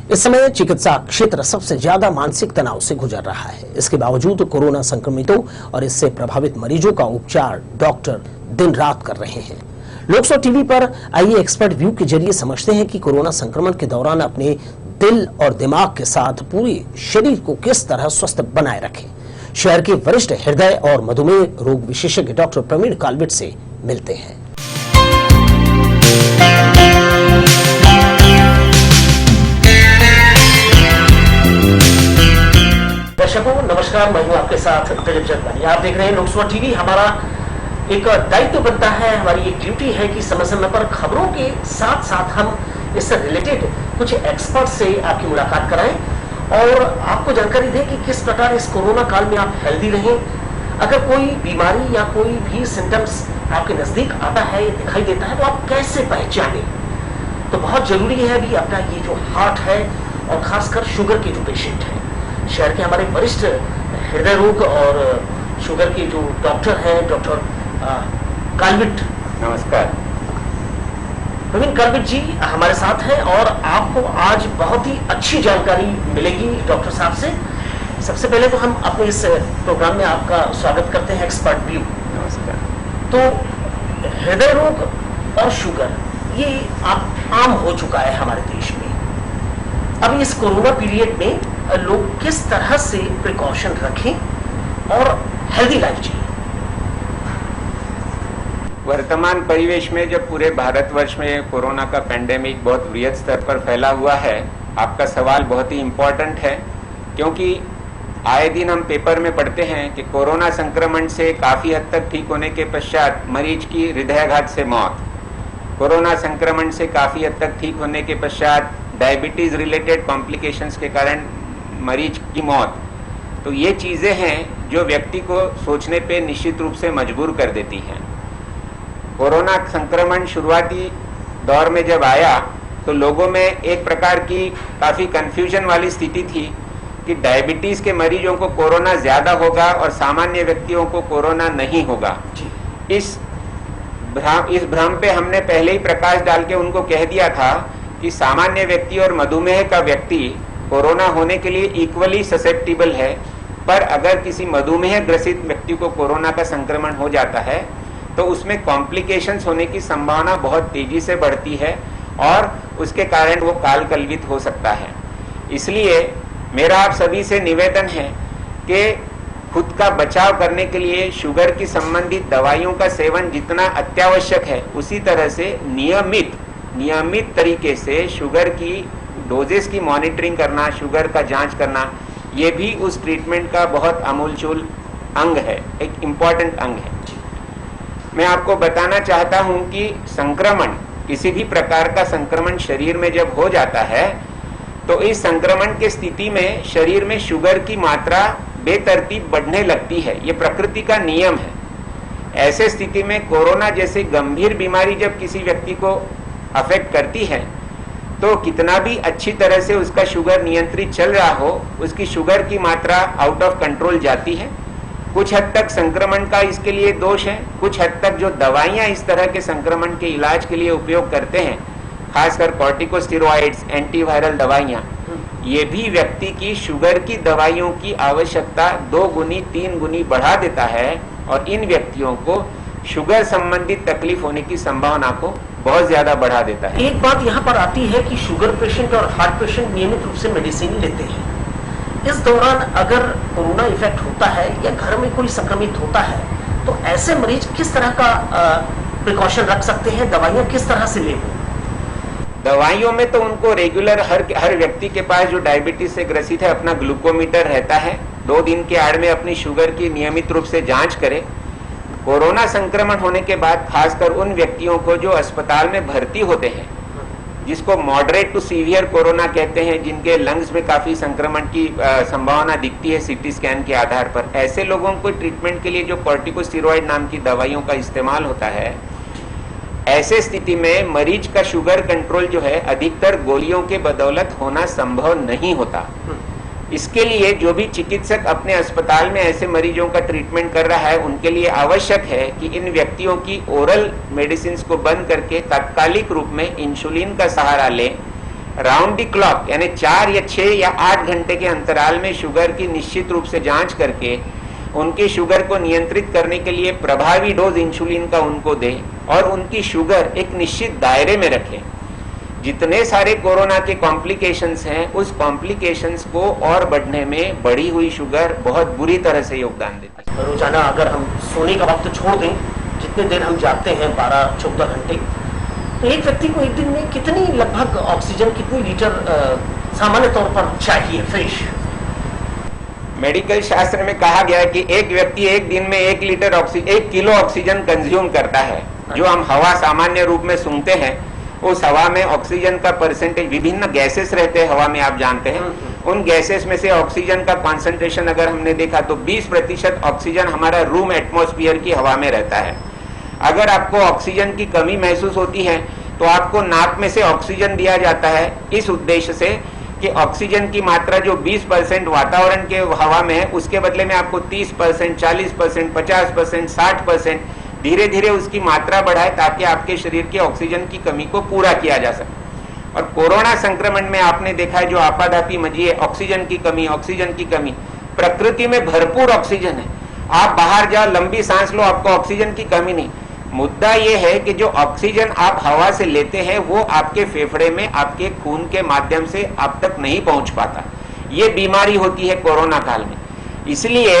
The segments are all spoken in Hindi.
इस समय चिकित्सा क्षेत्र सबसे ज्यादा मानसिक तनाव से गुजर रहा है। इसके बावजूद कोरोना संक्रमितों और इससे प्रभावित मरीजों का उपचार डॉक्टर दिन रात कर रहे हैं। लोकसभा टीवी पर आइए एक्सपर्ट व्यू के जरिए समझते हैं कि कोरोना संक्रमण के दौरान अपने दिल और दिमाग के साथ पूरे शरीर को किस तरह स्वस्थ बनाए रखें। शहर के वरिष्ठ हृदय और मधुमेह रोग विशेषज्ञ डॉक्टर प्रवीण काल्विट से मिलते हैं। दर्शकों नमस्कार, मैं हूं आपके साथ दिलीप जगवानी। आप देख रहे हैं लोकसभा टीवी। हमारा एक दायित्व बनता है, हमारी एक ड्यूटी है कि समय समय पर खबरों के साथ साथ हम इससे रिलेटेड कुछ एक्सपर्ट से आपकी मुलाकात कराएं और आपको जानकारी दें कि किस प्रकार इस कोरोना काल में आप हेल्दी रहें। अगर कोई बीमारी या कोई भी सिम्टम्स आपके नजदीक आता है या दिखाई देता है तो आप कैसे पहचानें। तो बहुत जरूरी है भी अपना ये जो हार्ट है और खासकर शुगर के जो पेशेंट है, शहर के हमारे वरिष्ठ हृदय रोग और शुगर के जो डॉक्टर हैं डॉक्टर काल्विट। नमस्कार। प्रवीण काल्विट जी हमारे साथ हैं और आपको आज बहुत ही अच्छी जानकारी मिलेगी डॉक्टर साहब से। सबसे पहले तो हम अपने इस प्रोग्राम में आपका स्वागत करते हैं एक्सपर्ट व्यू। नमस्कार। तो हृदय रोग और शुगर ये आम हो चुका है हमारे देश में। अब इस कोरोना पीरियड में लोग किस तरह से प्रिकॉशन रखें और हेल्दी लाइफ जिए। वर्तमान परिवेश में जब पूरे भारतवर्ष में कोरोना का पैंडेमिक बहुत वृहद स्तर पर फैला हुआ है, आपका सवाल बहुत ही इम्पोर्टेंट है, क्योंकि आए दिन हम पेपर में पढ़ते हैं कि कोरोना संक्रमण से काफ़ी हद तक ठीक होने के पश्चात मरीज की हृदयाघात से मौत, कोरोना संक्रमण से काफ़ी हद तक ठीक होने के पश्चात डायबिटीज़ रिलेटेड कॉम्प्लिकेशंस के कारण मरीज की मौत। तो ये चीज़ें हैं जो व्यक्ति को सोचने पे निश्चित रूप से मजबूर कर देती हैं। कोरोना संक्रमण शुरुआती दौर में जब आया तो लोगों में एक प्रकार की काफ़ी कन्फ्यूजन वाली स्थिति थी कि डायबिटीज़ के मरीजों को कोरोना ज़्यादा होगा और सामान्य व्यक्तियों को कोरोना नहीं होगा। इस भ्रम पे हमने पहले ही प्रकाश डाल के उनको कह दिया था कि सामान्य व्यक्ति और मधुमेह का व्यक्ति कोरोना होने के लिए इक्वली ससेप्टिबल है, पर अगर किसी मधुमेह ग्रसित व्यक्ति को कोरोना का संक्रमण हो जाता है तो उसमें कॉम्प्लिकेशंस होने की संभावना बहुत तेजी से बढ़ती है और उसके कारण वो काल कलवित हो सकता है। इसलिए मेरा आप सभी से निवेदन है कि खुद का बचाव करने के लिए शुगर की संबंधित दवाइयों का सेवन जितना अत्यावश्यक है, उसी तरह से नियमित तरीके से शुगर की डोजेस की मॉनिटरिंग करना, शुगर का जांच करना, ये भी उस ट्रीटमेंट का बहुत अमूलचूल अंग है, एक इम्पॉर्टेंट अंग है। मैं आपको बताना चाहता हूं कि संक्रमण, किसी भी प्रकार का संक्रमण शरीर में जब हो जाता है तो इस संक्रमण की स्थिति में शरीर में शुगर की मात्रा बेतरतीब बढ़ने लगती है। ये प्रकृति का नियम है। ऐसे स्थिति में कोरोना जैसी गंभीर बीमारी जब किसी व्यक्ति को अफेक्ट करती है तो कितना भी अच्छी तरह से उसका शुगर नियंत्रित चल रहा हो, उसकी शुगर की मात्रा आउट ऑफ कंट्रोल जाती है। कुछ हद तक संक्रमण का इसके लिए दोष है। कुछ हद तक जो दवाइयां इस तरह के संक्रमण के इलाज के लिए उपयोग करते हैं, खासकर कॉर्टिकोस्टेरॉइड्स, एंटीवायरल दवाइयां, ये भी व्यक्ति की शुगर की दवाइयों की आवश्यकता 2 गुनी 3 गुनी बढ़ा देता है और इन व्यक्तियों को शुगर संबंधित तकलीफ होने की संभावना को बहुत ज्यादा बढ़ा देता है। एक बात यहाँ पर आती है कि शुगर पेशेंट और हार्ट पेशेंट नियमित रूप से मेडिसिन लेते हैं। इस दौरान अगर कोरोना इफेक्ट होता है या घर में कोई संक्रमित होता है तो ऐसे मरीज किस तरह का प्रिकॉशन रख सकते हैं, दवाइयां किस तरह से लें? दवाइयों में तो उनको रेगुलर हर व्यक्ति के पास जो डायबिटीज से ग्रसित है अपना ग्लूकोमीटर रहता है। 2 दिन के आड़ में अपनी शुगर की नियमित रूप से जांच करें। कोरोना संक्रमण होने के बाद खासकर उन व्यक्तियों को जो अस्पताल में भर्ती होते हैं, जिसको मॉडरेट टू सीवियर कोरोना कहते हैं, जिनके लंग्स में काफ़ी संक्रमण की संभावना दिखती है सीटी स्कैन के आधार पर, ऐसे लोगों को ट्रीटमेंट के लिए जो कॉर्टिकोस्टेरॉइड नाम की दवाइयों का इस्तेमाल होता है, ऐसे स्थिति में मरीज का शुगर कंट्रोल जो है अधिकतर गोलियों के बदौलत होना संभव नहीं होता। इसके लिए जो भी चिकित्सक अपने अस्पताल में ऐसे मरीजों का ट्रीटमेंट कर रहा है, उनके लिए आवश्यक है कि इन व्यक्तियों की ओरल मेडिसिन को बंद करके तात्कालिक रूप में इंसुलिन का सहारा लें राउंड द क्लॉक यानी 4 या 6 या 8 घंटे के अंतराल में शुगर की निश्चित रूप से जांच करके उनकी शुगर को नियंत्रित करने के लिए प्रभावी डोज इंसुलिन का उनको दें और उनकी शुगर एक निश्चित दायरे में रखें। जितने सारे कोरोना के कॉम्प्लिकेशंस हैं, उस कॉम्प्लिकेशंस को और बढ़ने में बढ़ी हुई शुगर बहुत बुरी तरह से योगदान देती है। रोजाना अगर हम सोने का वक्त छोड़ दें, जितने देर हम जागते हैं 12-14 घंटे, तो एक व्यक्ति को एक दिन में कितनी लगभग ऑक्सीजन, कितनी लीटर सामान्य तौर पर चाहिए फ्रेश? मेडिकल शास्त्र में कहा गया है कि एक व्यक्ति एक दिन में 1 किलो ऑक्सीजन कंज्यूम करता है। जो हम हवा सामान्य रूप में सूंघते हैं, उस हवा में ऑक्सीजन का परसेंटेज, विभिन्न गैसेस रहते हैं हवा में, आप जानते हैं, उन गैसेस में से ऑक्सीजन का कॉन्सेंट्रेशन अगर हमने देखा तो 20% ऑक्सीजन हमारा रूम एटमॉस्फेयर की हवा में रहता है। अगर आपको ऑक्सीजन की कमी महसूस होती है तो आपको नाक में से ऑक्सीजन दिया जाता है, इस उद्देश्य से कि ऑक्सीजन की मात्रा जो 20% वातावरण के हवा में है, उसके बदले में आपको 30%, 40%, 50%, 60% धीरे धीरे उसकी मात्रा बढ़ाए, ताकि आपके शरीर की ऑक्सीजन की कमी को पूरा किया जा सके। और कोरोना संक्रमण में आपने देखा है जो आपाधापी मची है, ऑक्सीजन की कमी। प्रकृति में भरपूर ऑक्सीजन है, आप बाहर जाओ, लंबी सांस लो, आपको ऑक्सीजन की कमी नहीं। मुद्दा यह है कि जो ऑक्सीजन आप हवा से लेते हैं वो आपके फेफड़े में, आपके खून के माध्यम से आप तक नहीं पहुंच पाता। ये बीमारी होती है कोरोना काल में। इसलिए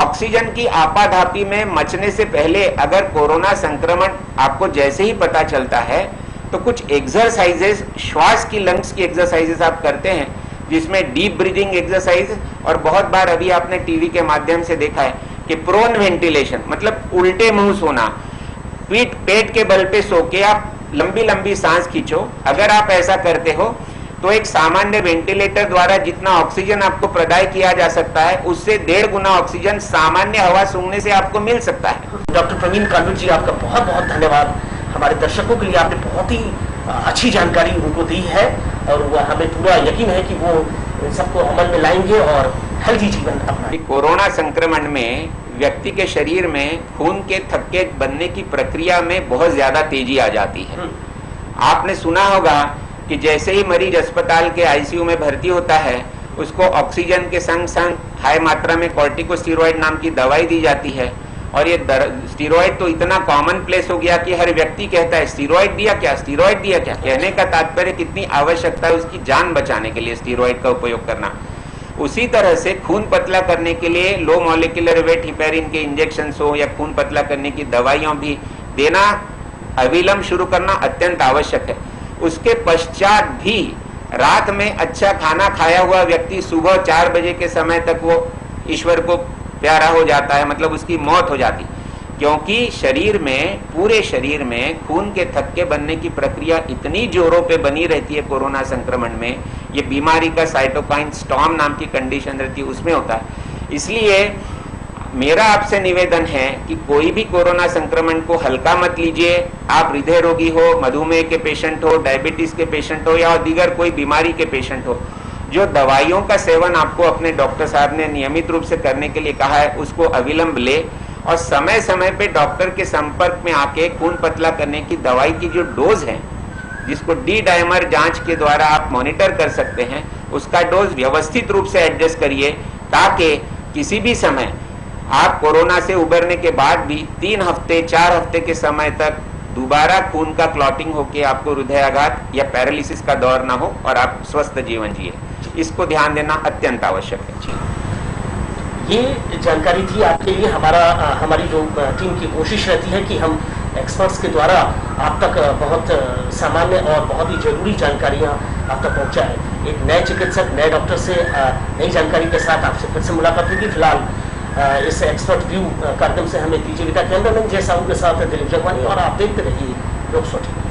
ऑक्सीजन की आपाधापी में मचने से पहले अगर कोरोना संक्रमण आपको जैसे ही पता चलता है तो कुछ एक्सरसाइजेस, श्वास की, लंग्स की एक्सरसाइजेस आप करते हैं, जिसमें डीप ब्रीदिंग एक्सरसाइज, और बहुत बार अभी आपने टीवी के माध्यम से देखा है कि प्रोन वेंटिलेशन, मतलब उल्टे मुंह सोना, पेट के बल पे सो के आप लंबी लंबी सांस खींचो। अगर आप ऐसा करते हो तो एक सामान्य वेंटिलेटर द्वारा जितना ऑक्सीजन आपको प्रदान किया जा सकता है, उससे 1.5 गुना ऑक्सीजन सामान्य हवा सूंघने से आपको मिल सकता है। डॉक्टर प्रवीण कानविट जी, आपका बहुत बहुत धन्यवाद। हमारे दर्शकों के लिए आपने बहुत ही अच्छी जानकारी उनको दी है और वह हमें पूरा यकीन है कि वो सबको अमल में लाएंगे और हेल्दी जीवन अपनाएंगे। कोरोना संक्रमण में व्यक्ति के शरीर में खून के थक्के बनने की प्रक्रिया में बहुत ज्यादा तेजी आ जाती है। आपने सुना होगा कि जैसे ही मरीज अस्पताल के आईसीयू में भर्ती होता है, उसको ऑक्सीजन के संग संग हाई मात्रा में कॉर्टिकोस्टेरॉइड नाम की दवाई दी जाती है। और ये स्टेरॉइड तो इतना कॉमन प्लेस हो गया कि हर व्यक्ति कहता है स्टेरॉइड दिया क्या, स्टेरॉइड दिया क्या। कहने का तात्पर्य कितनी आवश्यकता है उसकी जान बचाने के लिए स्टेरॉइड का उपयोग करना। उसी तरह से खून पतला करने के लिए लो मॉलिक्यूलर वेट हिपेरिन के इंजेक्शन हो या खून पतला करने की दवाइयां भी देना अविलंब शुरू करना अत्यंत आवश्यक है। उसके पश्चात भी रात में अच्छा खाना खाया हुआ व्यक्ति सुबह 4 बजे के समय तक वो ईश्वर को प्यारा हो जाता है, मतलब उसकी मौत हो जाती, क्योंकि शरीर में, पूरे शरीर में खून के थक्के बनने की प्रक्रिया इतनी जोरों पे बनी रहती है कोरोना संक्रमण में। ये बीमारी का साइटोकाइन स्टॉर्म नाम की कंडीशन रहती है, उसमें होता है। इसलिए मेरा आपसे निवेदन है कि कोई भी कोरोना संक्रमण को हल्का मत लीजिए। आप हृदय रोगी हो, मधुमेह के पेशेंट हो, डायबिटीज के पेशेंट हो या दीगर कोई बीमारी के पेशेंट हो, जो दवाइयों का सेवन आपको अपने डॉक्टर साहब ने नियमित रूप से करने के लिए कहा है, उसको अविलंब ले और समय समय पे डॉक्टर के संपर्क में आके खून पतला करने की दवाई की जो डोज है, जिसको डी डायमर जांच के द्वारा आप मॉनिटर कर सकते हैं, उसका डोज व्यवस्थित रूप से एडजस्ट करिए, ताकि किसी भी समय आप कोरोना से उबरने के बाद भी 3 हफ्ते 4 हफ्ते के समय तक दोबारा खून का क्लॉटिंग होके आपको हृदयाघात या पैरालिसिस का दौर ना हो और आप स्वस्थ जीवन जिए। इसको ध्यान देना अत्यंत आवश्यक है। ये जानकारी थी आपके लिए। हमारी जो टीम की कोशिश रहती है कि हम एक्सपर्ट्स के द्वारा आप तक बहुत सामान्य और बहुत ही जरूरी जानकारियां आप तक पहुंचाएं। एक नए चिकित्सक, नए डॉक्टर से नई जानकारी के साथ आपसे फिर से मुलाकात होगी। फिलहाल इस एक्सपर्ट व्यू कार्यक्रम से हमें दीजिए विदा। कैमरामैन जय साहू के साथ दिलीप जगवानी और आप देखते रहिए लोकसभा।